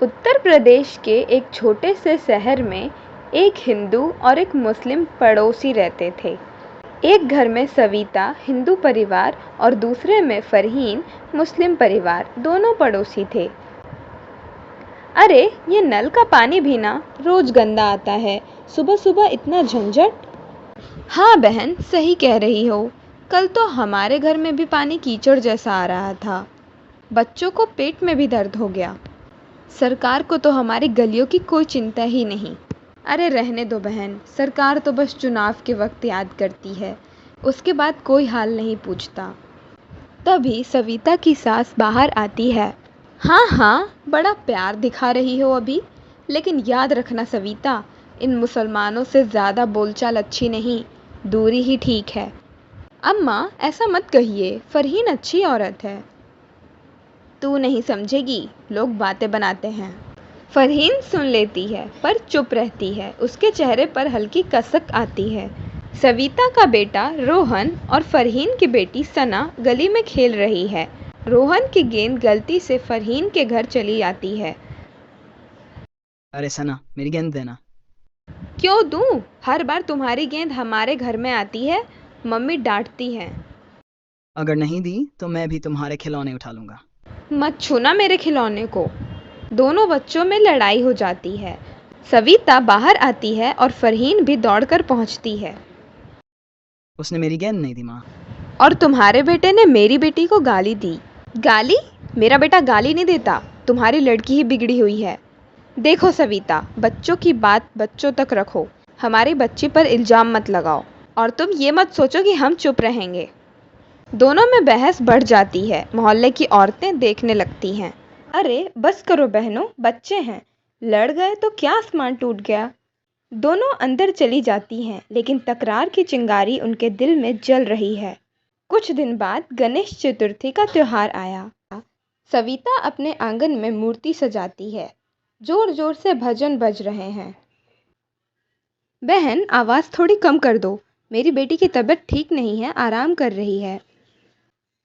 उत्तर प्रदेश के एक छोटे से शहर में एक हिंदू और एक मुस्लिम पड़ोसी रहते थे। एक घर में सविता हिंदू परिवार और दूसरे में फरहीन मुस्लिम परिवार दोनों पड़ोसी थे। अरे ये नल का पानी भी ना रोज गंदा आता है, सुबह सुबह इतना झंझट। हाँ बहन, सही कह रही हो। कल तो हमारे घर में भी पानी कीचड़ जैसा आ रहा था। बच्चों को पेट में भी दर्द हो गया। सरकार को तो हमारी गलियों की कोई चिंता ही नहीं। अरे रहने दो बहन, सरकार तो बस चुनाव के वक्त याद करती है, उसके बाद कोई हाल नहीं पूछता। तभी सविता की सास बाहर आती है। हाँ हाँ, बड़ा प्यार दिखा रही हो अभी, लेकिन याद रखना सविता, इन मुसलमानों से ज़्यादा बोलचाल अच्छी नहीं, दूरी ही ठीक है। अम्मा ऐसा मत कहिए, फरहीन अच्छी औरत है। तू नहीं समझेगी, लोग बातें बनाते हैं। फरहीन सुन लेती है पर चुप रहती है, उसके चेहरे पर हल्की कसक आती है। सविता का बेटा रोहन और फरहीन की बेटी सना गली में खेल रही है। रोहन की गेंद गलती से फरहीन के घर चली जाती है। अरे सना, मेरी गेंद देना। क्यों दूं? हर बार तुम्हारी गेंद हमारे घर में आती है, मम्मी डांटती है। अगर नहीं दी तो मैं भी तुम्हारे खिलौने उठा लूंगा। मत छूना मेरे खिलौने को। दोनों बच्चों में लड़ाई हो जाती है। सविता बाहर आती है और फरहीन भी दौड़कर पहुंचती है। उसने मेरी गेंद नहीं दी माँ। और तुम्हारे बेटे ने मेरी बेटी को गाली दी। गाली? मेरा बेटा गाली नहीं देता, तुम्हारी लड़की ही बिगड़ी हुई है। देखो सविता, बच्चों की बात बच्चों तक रखो, हमारी बच्ची पर इल्ज़ाम मत लगाओ। और तुम ये मत सोचो कि हम चुप रहेंगे। दोनों में बहस बढ़ जाती है। मोहल्ले की औरतें देखने लगती हैं। अरे बस करो बहनों, बच्चे हैं, लड़ गए तो क्या आसमान टूट गया। दोनों अंदर चली जाती हैं, लेकिन तकरार की चिंगारी उनके दिल में जल रही है। कुछ दिन बाद गणेश चतुर्थी का त्योहार आया। सविता अपने आंगन में मूर्ति सजाती है। जोर जोर से भजन बज रहे हैं। बहन आवाज़ थोड़ी कम कर दो, मेरी बेटी की तबीयत ठीक नहीं है, आराम कर रही है।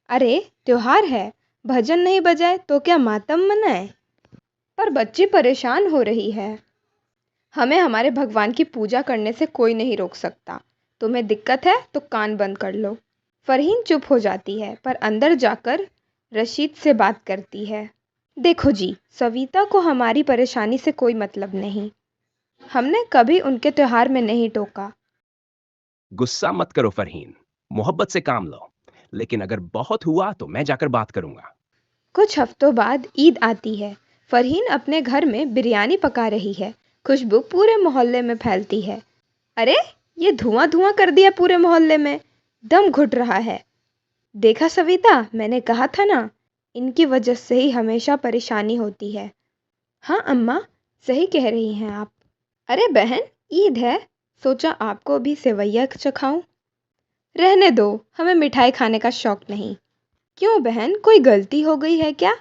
अरे त्योहार है, भजन नहीं बजाए तो क्या मातम मनाए? पर बच्ची परेशान हो रही है। हमें हमारे भगवान की पूजा करने से कोई नहीं रोक सकता। तुम्हें दिक्कत है तो कान बंद कर लो। फरहीन चुप हो जाती है पर अंदर जाकर रशीद से बात करती है। देखो जी, सविता को हमारी परेशानी से कोई मतलब नहीं। हमने कभी उनके त्योहार में नहीं टोका। गुस्सा मत करो फरहीन, मोहब्बत से काम लो, लेकिन अगर बहुत हुआ तो मैं जाकर बात करूंगा। कुछ हफ्तों बाद ईद आती है। फरहीन अपने घर में बिरयानी पका रही है। खुशबू पूरे मोहल्ले में फैलती है। अरे ये धुआं धुआं कर दिया पूरे मोहल्ले में, दम घुट रहा है। देखा सविता, मैंने कहा था ना, इनकी वजह से ही हमेशा परेशानी होती है। हाँ अम्मा, सही कह रही हैं आप। अरे बहन, ईद है, सोचा आपको भी सेवैया चखाऊं। रहने दो, हमें मिठाई खाने का शौक नहीं। क्यों बहन, कोई गलती हो गई है क्या?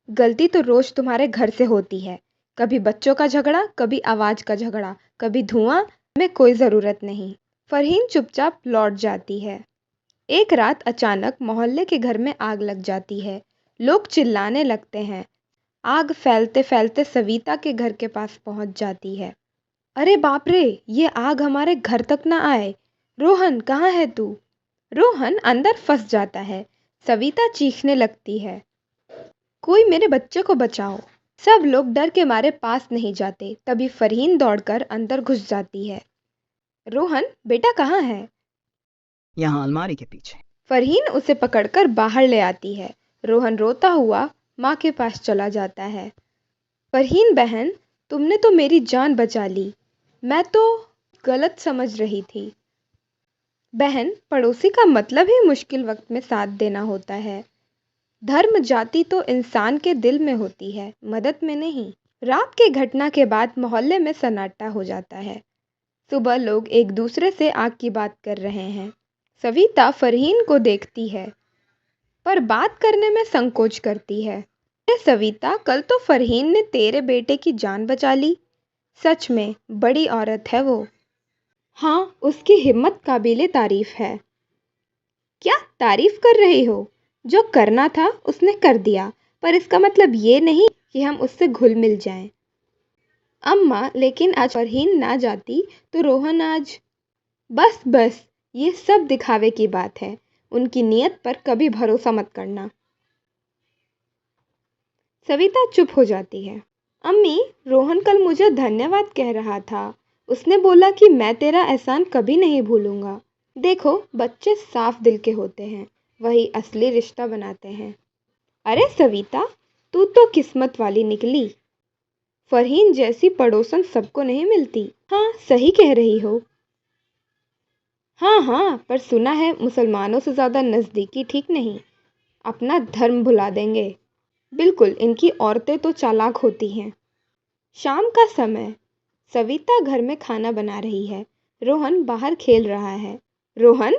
गलती तो रोज तुम्हारे घर से होती है। कभी बच्चों का झगड़ा, कभी आवाज का झगड़ा, कभी धुआं। में कोई ज़रूरत नहीं। फरहीन चुपचाप लौट जाती है। एक रात अचानक मोहल्ले के घर में आग लग जाती है। लोग चिल्लाने लगते हैं। आग फैलते फैलते सविता के घर के पास पहुंच जाती है। अरे बाप रे, ये आग हमारे घर तक ना आए। रोहन कहाँ है तू? रोहन अंदर फंस जाता है। सविता चीखने लगती है, कोई मेरे बच्चे को बचाओ। सब लोग डर के मारे पास नहीं जाते। तभी फरहीन दौड़कर अंदर घुस जाती है। रोहन बेटा कहाँ है? यहाँ अलमारी के पीछे। फरहीन उसे पकड़कर बाहर ले आती है। रोहन रोता हुआ माँ के पास चला जाता है। फरहीन बहन, तुमने तो मेरी जान बचा ली, मैं तो गलत समझ रही थी। बहन, पड़ोसी का मतलब ही मुश्किल वक्त में साथ देना होता है। धर्म जाति तो इंसान के दिल में होती है, मदद में नहीं। रात के घटना के बाद मोहल्ले में सन्नाटा हो जाता है। सुबह लोग एक दूसरे से आग की बात कर रहे हैं। सविता फरहीन को देखती है पर बात करने में संकोच करती है। अरे सविता, कल तो फरहीन ने तेरे बेटे की जान बचा ली। सच में बड़ी औरत है वो। हाँ, उसकी हिम्मत काबिले तारीफ है। क्या तारीफ कर रही हो? जो करना था उसने कर दिया, पर इसका मतलब ये नहीं कि हम उससे घुल मिल जाएं। अम्मा, लेकिन आज फरहीन ना जाती तो रोहन आज। बस बस, ये सब दिखावे की बात है। उनकी नीयत पर कभी भरोसा मत करना। सविता चुप हो जाती है। अम्मी, रोहन कल मुझे धन्यवाद कह रहा था। उसने बोला कि मैं तेरा एहसान कभी नहीं भूलूंगा। देखो, बच्चे साफ दिल के होते हैं, वही असली रिश्ता बनाते हैं। अरे सविता, तू तो किस्मत वाली निकली। फरहीन जैसी पड़ोसन सबको नहीं मिलती। हाँ, सही कह रही हो। हाँ हाँ, पर सुना है मुसलमानों से ज़्यादा नज़दीकी ठीक नहीं। अपना धर्म भुला देंगे। बिल्कुल, इनकी औरतें तो चालाक होती हैं। शाम का समय। सविता घर में खाना बना रही है। रोहन बाहर खेल रहा है। रोहन,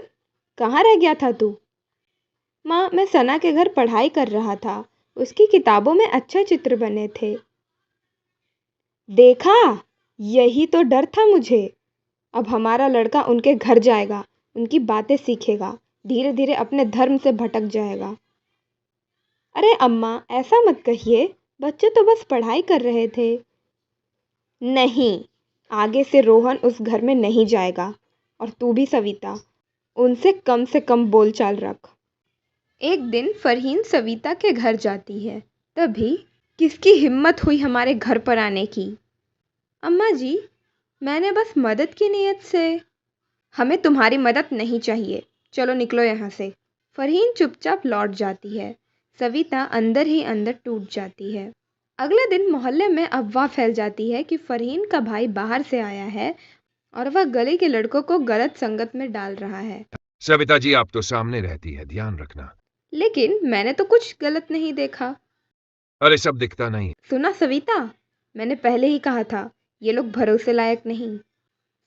कहाँ रह गया था तू? माँ, मैं सना के घर पढ़ाई कर रहा था। उसकी किताबों में अच्छे चित्र बने थे। देखा, यही तो डर था मुझे। अब हमारा लड़का उनके घर जाएगा, उनकी बातें सीखेगा, धीरे धीरे अपने धर्म से भटक जाएगा। अरे अम्मा, ऐसा मत कहिए। बच्चे तो बस पढ़ाई कर रहे थे। नहीं, आगे से रोहन उस घर में नहीं जाएगा। और तू भी सविता, उनसे कम से कम बोलचाल रख। एक दिन फरहीन सविता के घर जाती है। तभी किसकी हिम्मत हुई हमारे घर पर आने की? अम्मा जी, मैंने बस मदद की नीयत से। हमें तुम्हारी मदद नहीं चाहिए, चलो निकलो यहाँ से। फरहीन चुपचाप लौट जाती है। सविता अंदर ही अंदर टूट जाती है। अगले दिन मोहल्ले में अफवाह फैल जाती है कि फरहीन का भाई बाहर से आया है और वह गली के लड़कों को गलत संगत में डाल रहा है। सविता जी, आप तो सामने रहती है, ध्यान रखना। लेकिन मैंने तो कुछ गलत नहीं देखा। अरे, सब दिखता नहीं। सुना सविता, मैंने पहले ही कहा था, ये लोग भरोसे लायक नहीं।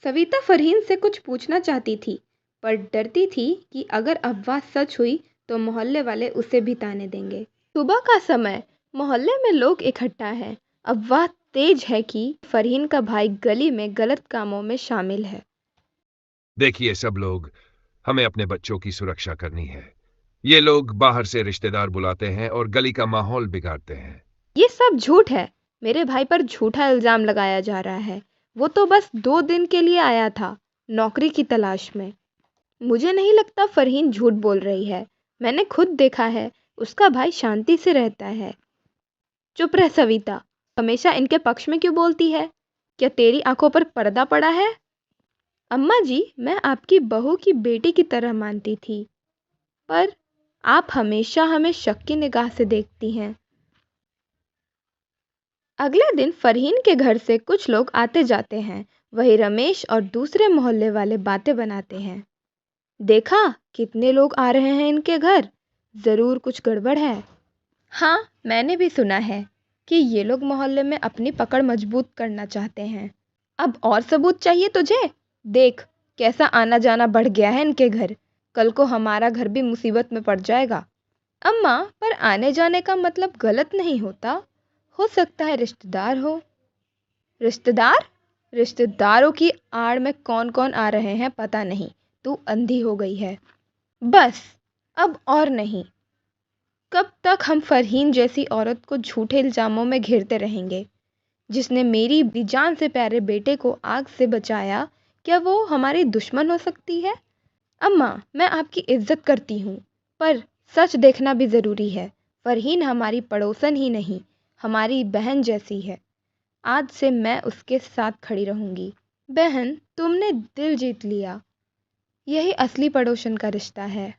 सविता फरहीन से कुछ पूछना चाहती थी, पर डरती थी कि अगर अफवाह सच हुई तो मोहल्ले वाले उसे भी ताने देंगे। सुबह का समय, मोहल्ले में लोग इकट्ठा हैं। अफवाह तेज है कि फरहीन का भाई गली में गलत कामों में शामिल है। देखिए सब लोग, हमें अपने बच्चों की सुरक्षा करनी है। ये लोग बाहर से रिश्तेदार बुलाते हैं और गली का माहौल बिगाड़ते हैं। ये सब झूठ है। मेरे भाई पर झूठा इल्जाम लगाया जा रहा है। वो तो बस 2 दिन के लिए आया था, नौकरी की तलाश में। मुझे नहीं लगता फरहीन झूठ बोल रही है। मैंने खुद देखा है, उसका भाई शांति से रहता है। चुप रह सविता, हमेशा इनके पक्ष में क्यों बोलती है? क्या तेरी आंखों पर पर्दा पड़ा है? अम्मा जी, मैं आपकी बहू की बेटी की तरह मानती थी, पर आप हमेशा हमें शक की निगाह से देखती हैं। अगले दिन फरहीन के घर से कुछ लोग आते जाते हैं। वही रमेश और दूसरे मोहल्ले वाले बातें बनाते हैं। देखा, कितने लोग आ रहे हैं इनके घर, ज़रूर कुछ गड़बड़ है। हाँ, मैंने भी सुना है कि ये लोग मोहल्ले में अपनी पकड़ मजबूत करना चाहते हैं। अब और सबूत चाहिए तुझे? देख, कैसा आना जाना बढ़ गया है इनके घर। कल को हमारा घर भी मुसीबत में पड़ जाएगा। अम्मा, पर आने जाने का मतलब गलत नहीं होता। हो सकता है रिश्तेदार हो। रिश्तेदार? रिश्तेदारों की आड़ में कौन कौन आ रहे हैं पता नहीं। तू अंधी हो गई है। बस, अब और नहीं। कब तक हम फरहीन जैसी औरत को झूठे इल्ज़ामों में घेरते रहेंगे? जिसने मेरी भी जान से प्यारे बेटे को आग से बचाया, क्या वो हमारी दुश्मन हो सकती है? अम्मा, मैं आपकी इज्जत करती हूँ, पर सच देखना भी ज़रूरी है। फरहीन हमारी पड़ोसन ही नहीं, हमारी बहन जैसी है। आज से मैं उसके साथ खड़ी रहूँगी। बहन, तुमने दिल जीत लिया। यही असली पड़ोसन का रिश्ता है।